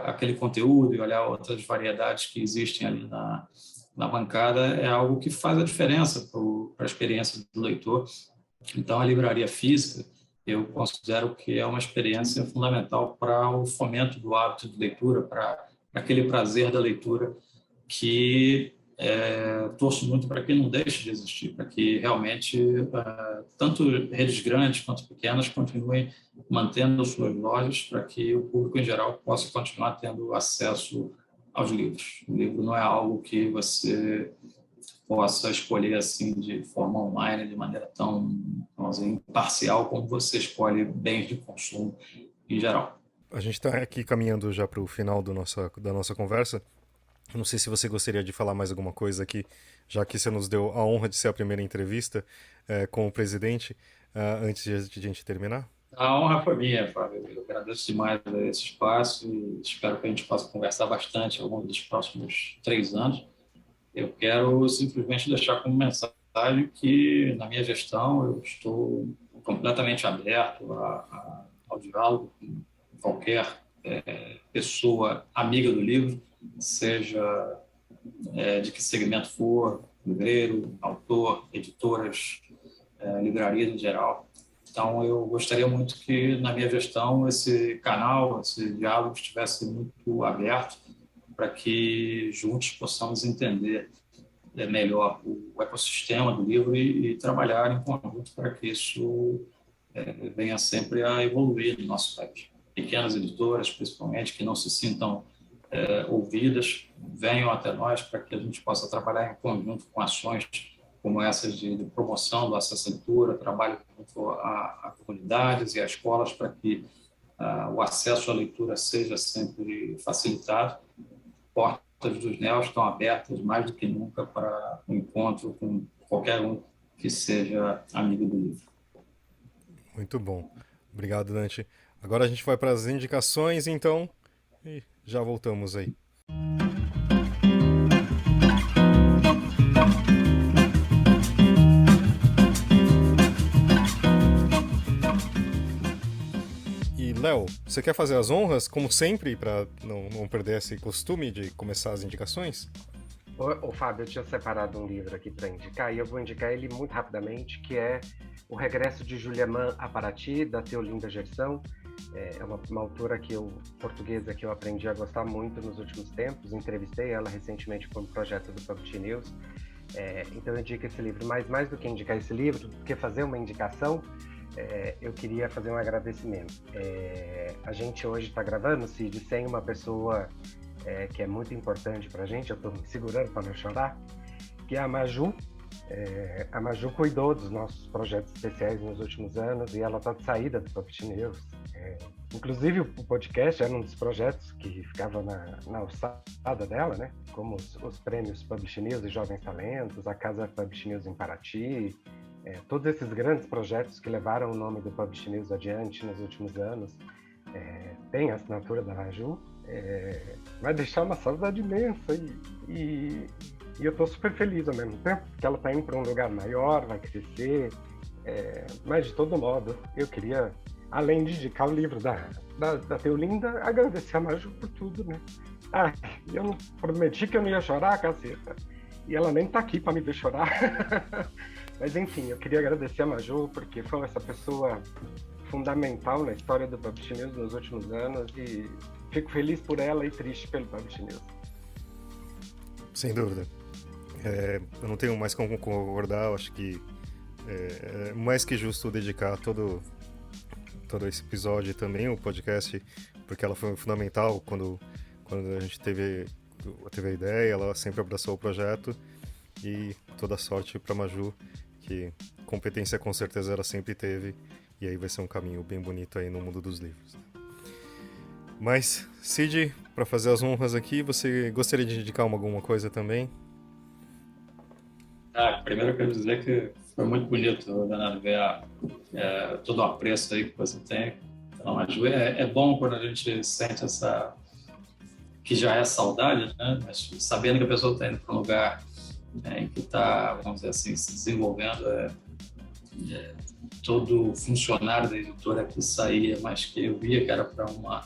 aquele conteúdo e olhar outras variedades que existem ali na bancada é algo que faz a diferença para a experiência do leitor. Então, a livraria física, eu considero que é uma experiência fundamental para o fomento do hábito de leitura, para aquele prazer da leitura, que torço muito para que não deixe de existir, para que realmente tanto redes grandes quanto pequenas continuem mantendo suas lojas, para que o público em geral possa continuar tendo acesso aos livros. O livro não é algo que você possa escolher assim de forma online, de maneira tão, vamos dizer, imparcial, como você escolhe bens de consumo em geral. A gente está aqui caminhando já para o final da nossa conversa. Não sei se você gostaria de falar mais alguma coisa aqui, já que você nos deu a honra de ser a primeira entrevista com o presidente, antes de a gente terminar. A honra foi minha, Fábio. Eu agradeço demais esse espaço e espero que a gente possa conversar bastante ao longo dos próximos 3 anos. Eu quero simplesmente deixar como mensagem que, na minha gestão, eu estou completamente aberto ao diálogo com qualquer pessoa amiga do livro, seja de que segmento for, livreiro, autor, editoras, livrarias em geral. Então, eu gostaria muito que, na minha gestão, esse canal, esse diálogo estivesse muito aberto, para que juntos possamos entender melhor o ecossistema do livro e trabalhar em conjunto para que isso venha sempre a evoluir no nosso país. Pequenas editoras, principalmente, que não se sintam ouvidas, venham até nós para que a gente possa trabalhar em conjunto com ações como essas de promoção do acesso à leitura, trabalho junto a comunidades e a escolas para que o acesso à leitura seja sempre facilitado. Portas dos NEOs estão abertas mais do que nunca para o encontro com qualquer um que seja amigo do livro. Muito bom. Obrigado, Dante. Agora a gente vai para as indicações, então, e já voltamos aí. Léo, você quer fazer as honras, como sempre, para não perder esse costume de começar as indicações? Ô, Fábio, eu tinha separado um livro aqui para indicar, e eu vou indicar ele muito rapidamente, que é O Regresso de Julia Mann a Paraty, da Theolinda Gerson. É uma autora portuguesa que eu aprendi a gostar muito nos últimos tempos. Entrevistei ela recentemente para um projeto do Publish News. Então eu indico esse livro. Mas mais do que indicar esse livro, do que fazer uma indicação, eu queria fazer um agradecimento. A gente hoje está gravando, Cid, sem uma pessoa que é muito importante para a gente. Eu estou me segurando para não chorar, que é a Maju. A Maju cuidou dos nossos projetos especiais nos últimos anos e ela está de saída do Publish News. Inclusive o podcast era um dos projetos que ficava na alçada dela, né? Como os prêmios Publish News e Jovens Talentos, a Casa Publish News em Paraty, todos esses grandes projetos que levaram o nome do Publish News adiante nos últimos anos. Tem a assinatura da Maju, vai deixar uma saudade imensa e eu estou super feliz ao mesmo tempo, porque ela está indo para um lugar maior, vai crescer, mas de todo modo, eu queria, além de indicar o livro da Theolinda, agradecer a Maju por tudo, né? Eu não prometi que eu não ia chorar, caceta, e ela nem está aqui para me ver chorar, mas enfim, eu queria agradecer a Maju, porque foi essa pessoa fundamental na história do Publish News nos últimos anos, e fico feliz por ela e triste pelo Publish News. Sem dúvida. Eu não tenho mais como concordar, eu acho que é mais que justo dedicar todo esse episódio e também o podcast, porque ela foi fundamental quando a gente teve a ideia, ela sempre abraçou o projeto, e toda sorte para Maju, que competência com certeza ela sempre teve, e aí vai ser um caminho bem bonito aí no mundo dos livros. Mas, Cid, para fazer as honras aqui, você gostaria de indicar alguma coisa também? Primeiro eu quero dizer que foi muito bonito, Leonardo, ver todo o apreço aí que você tem pela Maju. É bom quando a gente sente que já é saudade, né? Mas sabendo que a pessoa está indo para um lugar em que está, vamos dizer assim, se desenvolvendo. Todo funcionário da editora que saía, mas que eu via que era para uma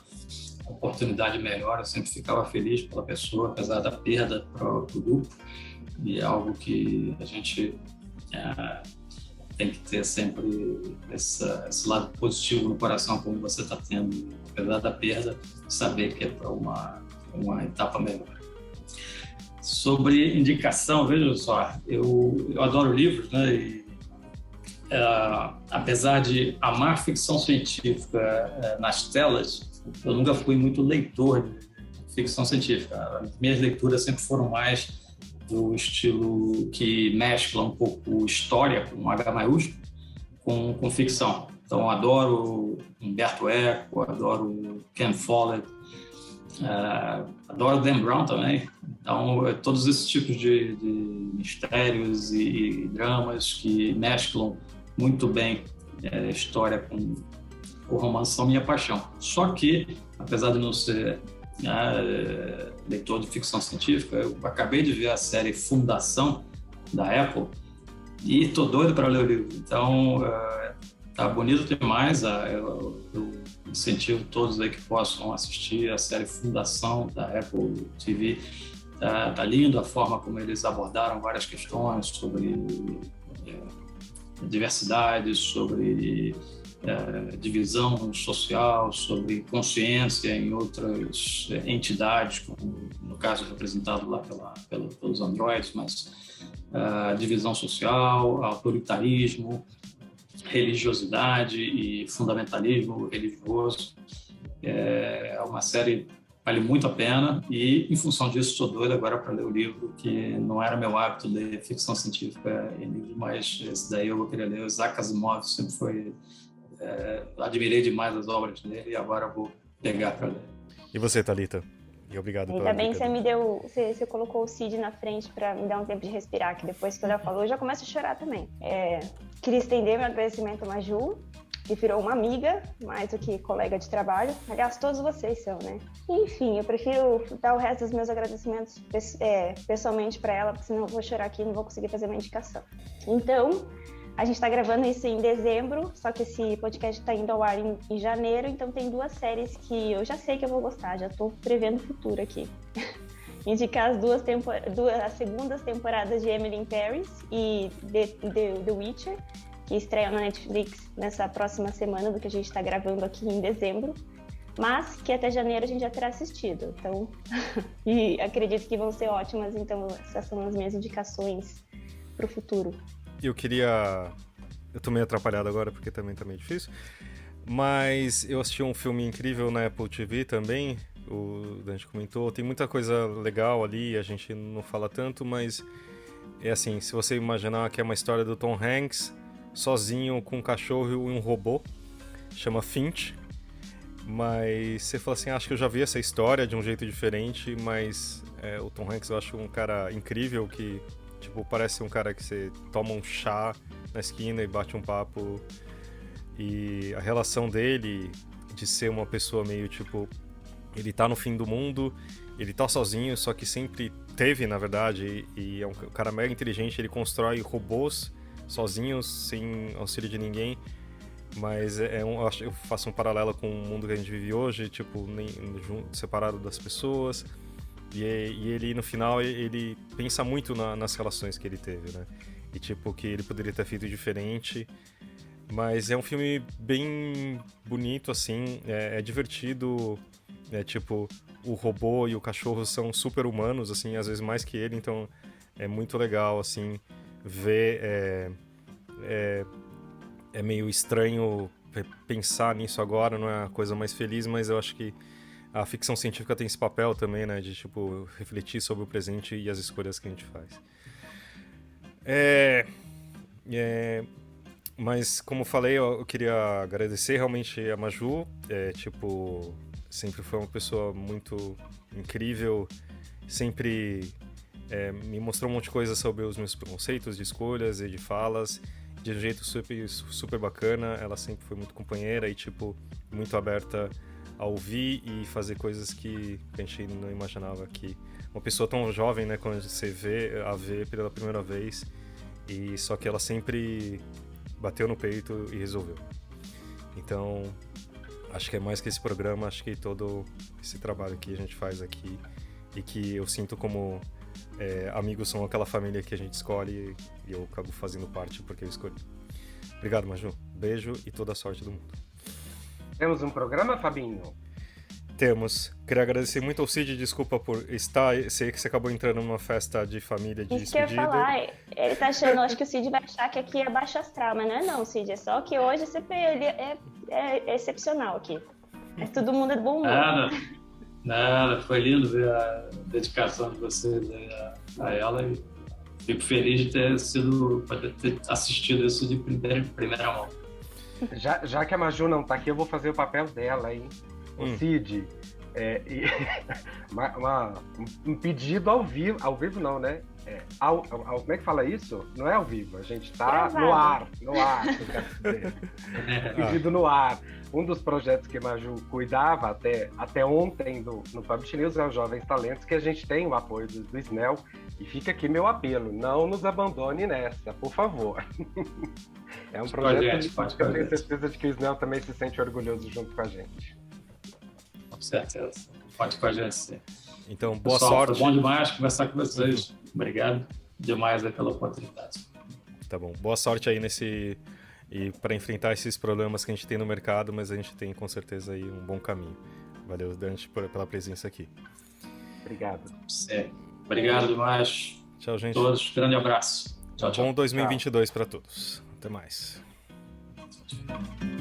oportunidade melhor, eu sempre ficava feliz pela pessoa, apesar da perda para o grupo, e é algo que a gente tem que ter sempre esse lado positivo no coração, como você está tendo, apesar da perda, saber que é para uma etapa melhor. Sobre indicação, veja só, eu adoro livros, né? E apesar de amar ficção científica nas telas, eu nunca fui muito leitor de ficção científica. As minhas leituras sempre foram mais do estilo que mescla um pouco história, com H maiúsculo, com ficção. Então, eu adoro Umberto Eco, adoro Ken Follett, adoro Dan Brown também. Então, todos esses tipos de mistérios e dramas que mesclam muito bem história com o romance são minha paixão. Só que, apesar de não ser leitor de ficção científica, eu acabei de ver a série Fundação da Apple e tô doido para ler o livro. Então, tá bonito demais. Eu incentivo todos aí que possam assistir a série Fundação da Apple TV. Tá lindo a forma como eles abordaram várias questões sobre diversidade, sobre divisão social, sobre consciência em outras entidades, como no caso representado lá pelos androides, mas divisão social, autoritarismo, religiosidade e fundamentalismo religioso. É uma série vale muito a pena, e em função disso estou doido agora para ler o livro, que não era meu hábito ler ficção científica em livro, mas esse daí eu vou querer ler. O Isaac Asimov sempre foi... admirei demais as obras dele e agora vou pegar para ler. E você, Thalita? E obrigado pela dica. Ainda bem que você colocou o Cid na frente para me dar um tempo de respirar, que depois que o Léo falou, eu já começo a chorar também. Queria estender meu agradecimento a Maju, que virou uma amiga, mais do que colega de trabalho. Aliás, todos vocês são, né? Enfim, eu prefiro dar o resto dos meus agradecimentos pessoalmente para ela, porque senão eu vou chorar aqui e não vou conseguir fazer uma indicação. Então, A gente está gravando isso em dezembro, só que esse podcast está indo ao ar em janeiro, então tem 2 séries que eu já sei que eu vou gostar, já estou prevendo o futuro aqui. Indicar as segundas temporadas de Emily in Paris e The Witcher, que estreia na Netflix nessa próxima semana do que a gente está gravando aqui em dezembro, mas que até janeiro a gente já terá assistido. Então, e acredito que vão ser ótimas, então essas são as minhas indicações para o futuro. Eu tô meio atrapalhado agora porque também tá meio difícil, mas eu assisti um filme incrível na Apple TV também, o Dante comentou, tem muita coisa legal ali, a gente não fala tanto, mas é assim, se você imaginar que é uma história do Tom Hanks sozinho com um cachorro e um robô, chama Finch, mas você fala assim, acho que eu já vi essa história de um jeito diferente, mas o Tom Hanks eu acho um cara incrível que tipo, parece um cara que você toma um chá na esquina e bate um papo. E a relação dele de ser uma pessoa meio tipo... Ele tá no fim do mundo, ele tá sozinho, só que sempre teve, na verdade. E é um cara mega inteligente, ele constrói robôs sozinhos, sem auxílio de ninguém. Mas eu faço um paralelo com o mundo que a gente vive hoje, tipo, separado das pessoas. E ele, no final, ele pensa muito nas relações que ele teve, né? E, tipo, que ele poderia ter feito diferente. Mas é um filme bem bonito, assim. É divertido. Tipo, o robô e o cachorro são super humanos, assim, às vezes mais que ele. Então, é muito legal, assim, ver... É meio estranho pensar nisso agora, não é a coisa mais feliz, mas eu acho que a ficção científica tem esse papel também, né, de, tipo, refletir sobre o presente e as escolhas que a gente faz. Mas, como falei, eu queria agradecer realmente a Maju, tipo, sempre foi uma pessoa muito incrível, sempre me mostrou um monte de coisa sobre os meus preconceitos de escolhas e de falas, de um jeito super, super bacana. Ela sempre foi muito companheira e, tipo, muito aberta a ouvir e fazer coisas que a gente não imaginava, que uma pessoa tão jovem, né, quando você vê pela primeira vez, e só que ela sempre bateu no peito e resolveu. Então, acho que é mais que esse programa, acho que todo esse trabalho que a gente faz aqui e que eu sinto como amigos são aquela família que a gente escolhe e eu acabo fazendo parte porque eu escolhi. Obrigado, Maju. Beijo e toda a sorte do mundo. Temos um programa, Fabinho? Temos. Queria agradecer muito ao Cid, desculpa por estar... Sei que você acabou entrando numa festa de família de despedida. Isso que eu ia falar, ele tá achando, acho que o Cid vai achar que aqui é baixo astral, mas não é não, Cid, é só que hoje você é excepcional aqui. Todo mundo é do bom humor. Nada, foi lindo ver a dedicação de vocês a ela e fico feliz de ter assistido isso de primeira mão. Já que a Maju não tá aqui, eu vou fazer o papel dela, hein? O Cid, um pedido ao vivo não, né? Como é que fala isso? Não é ao vivo, a gente tá no ar, pedido no ar. Um dos projetos que a Maju cuidava até ontem no Publish News é os Jovens Talentos, que a gente tem o apoio do SNEL, e fica aqui meu apelo, não nos abandone nessa, por favor. É um projeto que eu tenho certeza de que o SNEL também se sente orgulhoso junto com a gente. Com certeza. Pode com a gente, sim. Então, boa Pessoal, sorte. Foi bom demais conversar com vocês. Obrigado demais pela oportunidade. Tá bom. Boa sorte aí e para enfrentar esses problemas que a gente tem no mercado, mas a gente tem com certeza aí um bom caminho. Valeu, Dante, pela presença aqui. Obrigado. Obrigado demais. Tchau, gente. Todos. Grande abraço. Tchau, tchau. Bom 2022 para todos. Até mais. Tchau.